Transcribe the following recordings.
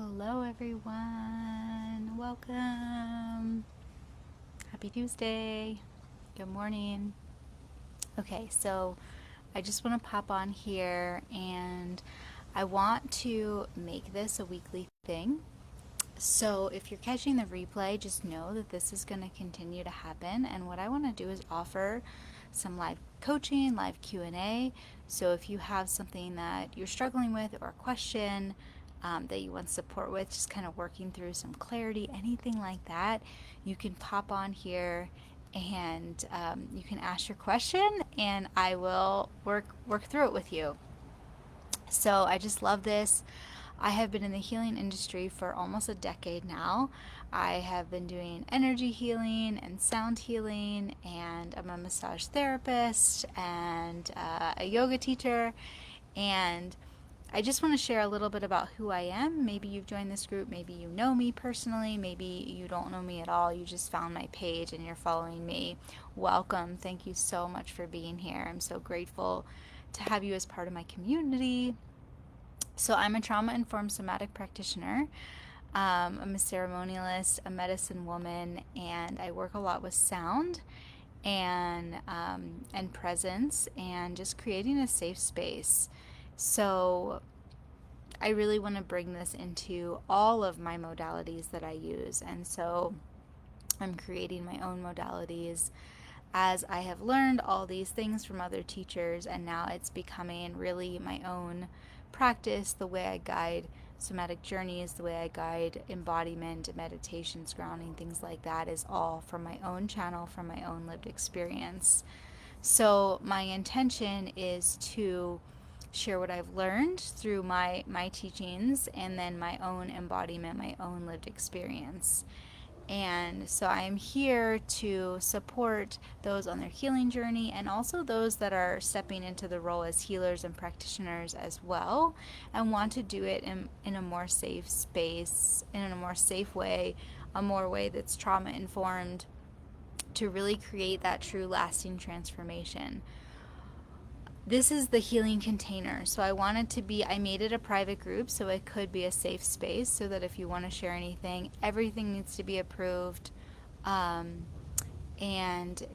Hello, everyone. Welcome. Happy Tuesday. Good morning. Okay, so I just want to pop on here and I want to make this a weekly thing. So if you're catching the replay, just know that this is going to continue to happen. And what I want to do is offer some live coaching, live Q&A. So if you have something that you're struggling with or a question that you want support with, just kind of working through some clarity, anything like that, you can pop on here and you can ask your question and I will work through it with you. So I just love this. I have been in the healing industry for almost a decade now. I have been doing energy healing and sound healing, and I'm a massage therapist and a yoga teacher. And I just want to share a little bit about who I am. Maybe you've joined this group, maybe you know me personally, maybe you don't know me at all. You just found my page and you're following me. Welcome. Thank you so much for being here. I'm so grateful to have you as part of my community. So I'm a trauma-informed somatic practitioner. I'm a ceremonialist, a medicine woman, and I work a lot with sound and presence and just creating a safe space. So I really want to bring this into all of my modalities that I use, and so I'm creating my own modalities as I have learned all these things from other teachers, and now it's becoming really my own practice. The way I guide somatic journeys, the way I guide embodiment, meditations, grounding, things like that is all from my own channel, from my own lived experience. So my intention is to share what I've learned through my teachings and then my own embodiment, my own lived experience. And so I am here to support those on their healing journey and also those that are stepping into the role as healers and practitioners as well and want to do it in a more safe space, in a more safe way, a more way that's trauma informed to really create that true lasting transformation. This is the healing container. So I made it a private group so it could be a safe space so that if you want to share anything, everything needs to be approved. And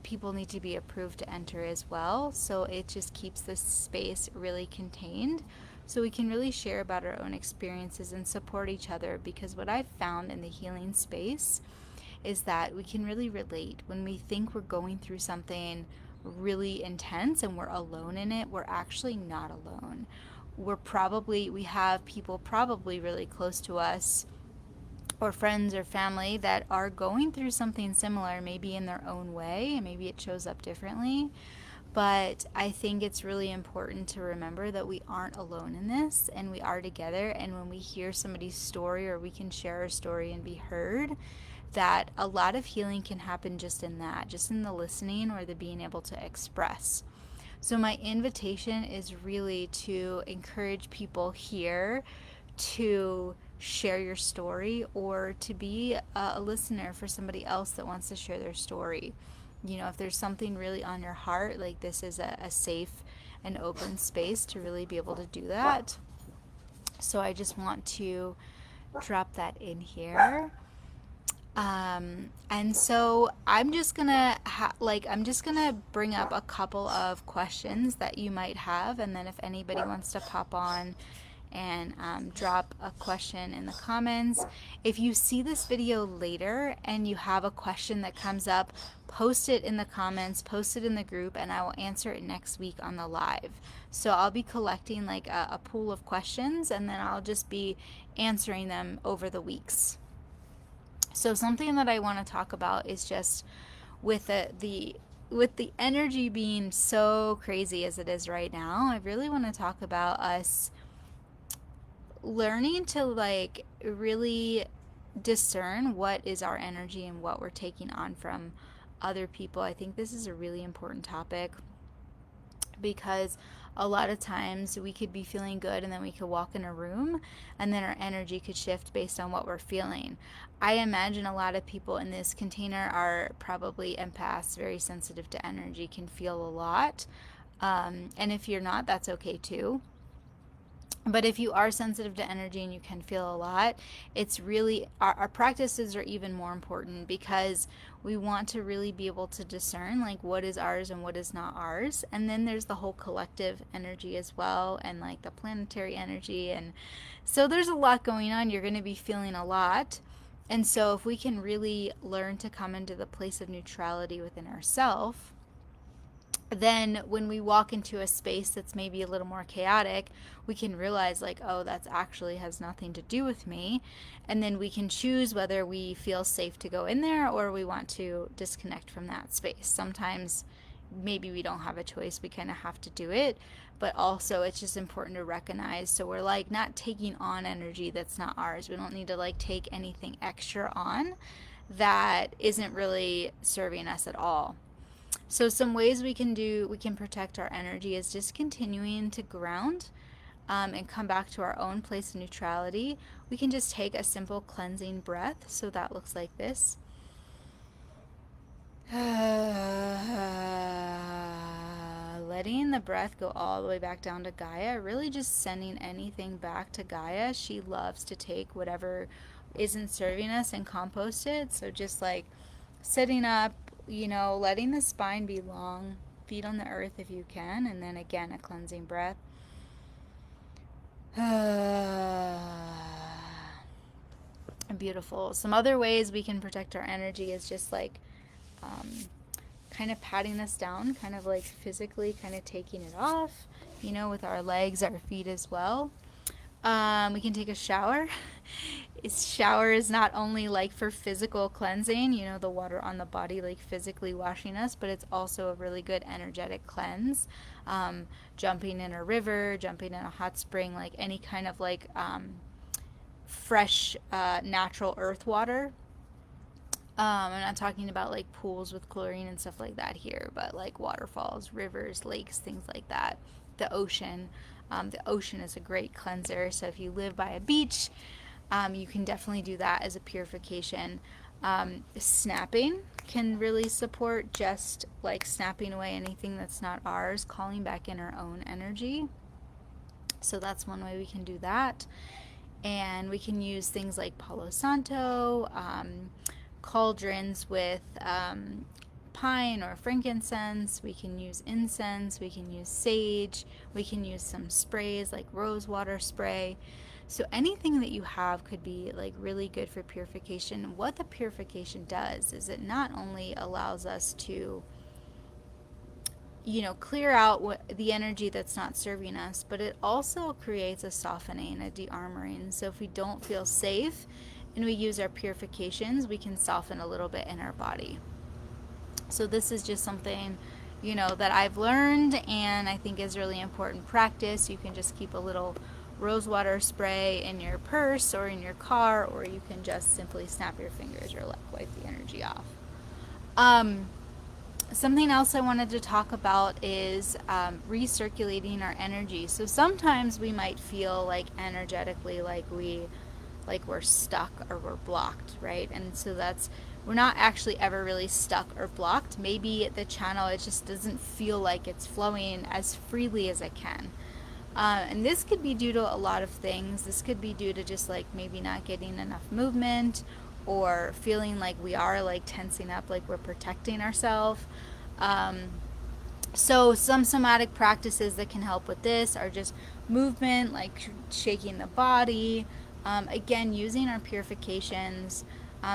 people need to be approved to enter as well. So it just keeps this space really contained so we can really share about our own experiences and support each other, because what I've found in the healing space is that we can really relate. When we think we're going through something really intense and we're alone in it, we're actually not alone. We have people probably really close to us or friends or family that are going through something similar, maybe in their own way, and maybe it shows up differently. But I think it's really important to remember that we aren't alone in this and we are together. And when we hear somebody's story or we can share our story and be heard, that a lot of healing can happen just in that, just in the listening or the being able to express. So my invitation is really to encourage people here to share your story or to be a listener for somebody else that wants to share their story. You know, if there's something really on your heart, like this is a safe and open space to really be able to do that. So I just want to drop that in here. And so I'm just gonna bring up a couple of questions that you might have, and then if anybody wants to pop on and drop a question in the comments. If you see this video later and you have a question that comes up, post it in the comments, post it in the group, and I will answer it next week on the live. So I'll be collecting like a pool of questions, and then I'll just be answering them over the weeks. So something that I want to talk about is just with the energy being so crazy as it is right now, I really want to talk about us learning to like really discern what is our energy and what we're taking on from other people. I think this is a really important topic because a lot of times we could be feeling good and then we could walk in a room and then our energy could shift based on what we're feeling. I imagine a lot of people in this container are probably empaths, very sensitive to energy, can feel a lot. And if you're not, that's okay too. But if you are sensitive to energy and you can feel a lot, it's really, our practices are even more important, because we want to really be able to discern like what is ours and what is not ours. And then there's the whole collective energy as well, and like the planetary energy. And so there's a lot going on. You're going to be feeling a lot. And so if we can really learn to come into the place of neutrality within ourselves, then when we walk into a space that's maybe a little more chaotic, we can realize like, oh, that's actually has nothing to do with me. And then we can choose whether we feel safe to go in there or we want to disconnect from that space. Sometimes maybe we don't have a choice, we kind of have to do it. But also it's just important to recognize, so we're like not taking on energy that's not ours. We don't need to like take anything extra on that isn't really serving us at all. So some ways we can protect our energy is just continuing to ground, and come back to our own place of neutrality. We can just take a simple cleansing breath. So that looks like this. Letting the breath go all the way back down to Gaia, really just sending anything back to Gaia. She loves to take whatever isn't serving us and compost it. So just like sitting up, letting the spine be long, feet on the earth if you can, and then again a cleansing breath. Beautiful. Some other ways we can protect our energy is just like kind of patting us down, kind of like physically kind of taking it off, with our legs, our feet as well. We can take a shower. Shower is not only like for physical cleansing, the water on the body like physically washing us, but it's also a really good energetic cleanse. Jumping in a river, jumping in a hot spring, like any kind of like fresh natural earth water. I'm not talking about like pools with chlorine and stuff like that here, but like waterfalls, rivers, lakes, things like that. The ocean. The ocean is a great cleanser. So if you live by a beach, you can definitely do that as a purification. Snapping can really support, just like snapping away anything that's not ours, calling back in our own energy. So that's one way we can do that. And we can use things like Palo Santo, cauldrons with pine or frankincense. We can use incense, we can use sage, we can use some sprays like rose water spray. So anything that you have could be like really good for purification. What the purification does is it not only allows us to clear out the energy that's not serving us, but it also creates a softening, a de-armoring. So if we don't feel safe and we use our purifications, we can soften a little bit in our body. So this is just something, that I've learned and I think is really important practice. You can just keep a little rose water spray in your purse or in your car, or you can just simply snap your fingers or wipe the energy off. Something else I wanted to talk about is recirculating our energy. So sometimes we might feel like energetically like we're stuck or we're blocked, right? And so we're not actually ever really stuck or blocked. Maybe the channel, it just doesn't feel like it's flowing as freely as it can. And this could be due to a lot of things. This could be due to just like maybe not getting enough movement, or feeling like we are like tensing up, like we're protecting ourselves. So some somatic practices that can help with this are just movement, like shaking the body, again, using our purifications,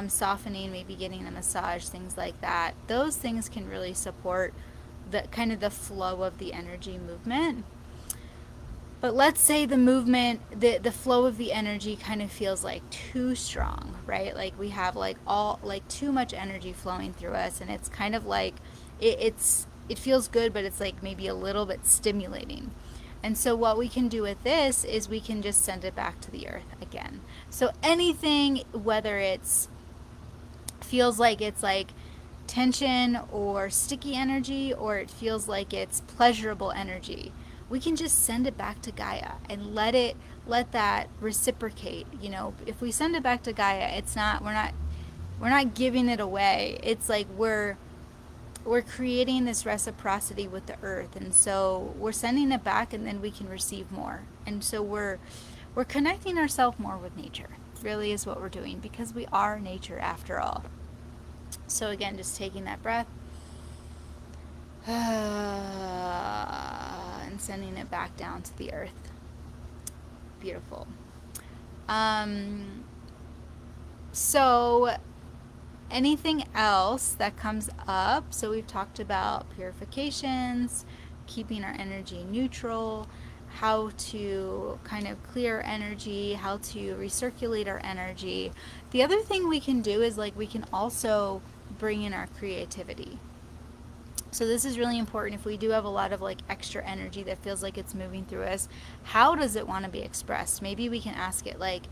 softening, maybe getting a massage, things like that. Those things can really support the kind of the flow of the energy movement. But let's say the movement, the flow of the energy kind of feels like too strong, right? Like we have like too much energy flowing through us, and it's kind of like it feels good, but it's like maybe a little bit stimulating. And so what we can do with this is we can just send it back to the earth again. So anything, whether it's feels like it's like tension or sticky energy, or it feels like it's pleasurable energy, we can just send it back to Gaia and let that reciprocate. If we send it back to Gaia, we're not giving it away. It's like we're creating this reciprocity with the earth, and so we're sending it back, and then we can receive more. And so we're connecting ourselves more with nature, really is what we're doing, because we are nature after all. So again, just taking that breath and sending it back down to the earth. Beautiful. So anything else that comes up? So we've talked about purifications, keeping our energy neutral, how to kind of clear energy, how to recirculate our energy. The other thing we can do is like we can also bring in our creativity. So this is really important if we do have a lot of like extra energy that feels like it's moving through us. How does it want to be expressed? Maybe we can ask it like,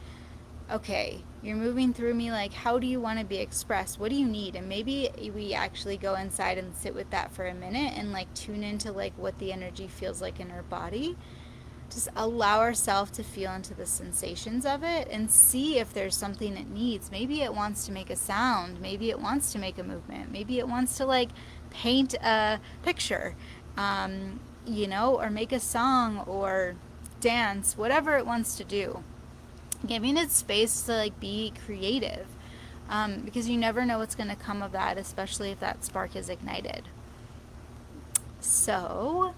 okay, you're moving through me, like how do you want to be expressed? What do you need? And maybe we actually go inside and sit with that for a minute and like tune into like what the energy feels like in our body. Just allow ourselves to feel into the sensations of it and see if there's something it needs. Maybe it wants to make a sound, maybe it wants to make a movement, maybe it wants to like paint a picture, or make a song or dance, whatever it wants to do. Giving it space to like be creative, because you never know what's going to come of that, especially if that spark is ignited. So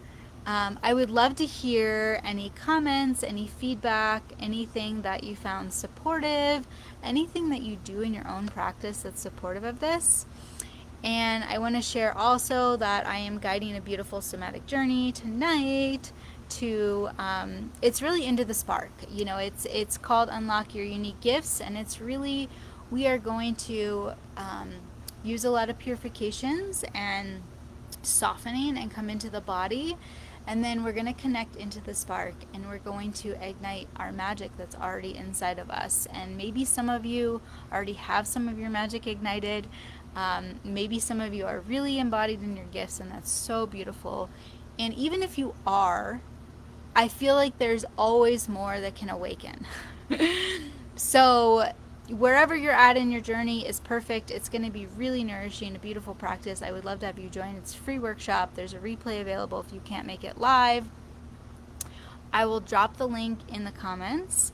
I would love to hear any comments, any feedback, anything that you found supportive, anything that you do in your own practice that's supportive of this. And I want to share also that I am guiding a beautiful somatic journey tonight to it's really into the spark. It's called Unlock Your Unique Gifts, and it's really, we are going to use a lot of purifications and softening and come into the body, and then we're going to connect into the spark, and we're going to ignite our magic that's already inside of us. And maybe some of you already have some of your magic ignited. Maybe some of you are really embodied in your gifts, and that's so beautiful. And even if you are, I feel like there's always more that can awaken. So wherever you're at in your journey is perfect. It's going to be really nourishing, a beautiful practice. I would love to have you join. It's a free workshop. There's a replay available if you can't make it live. I will drop the link in the comments.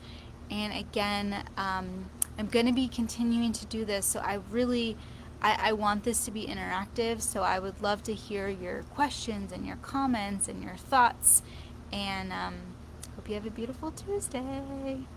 And again, I'm going to be continuing to do this. So I want this to be interactive. So I would love to hear your questions and your comments and your thoughts. And hope you have a beautiful Tuesday.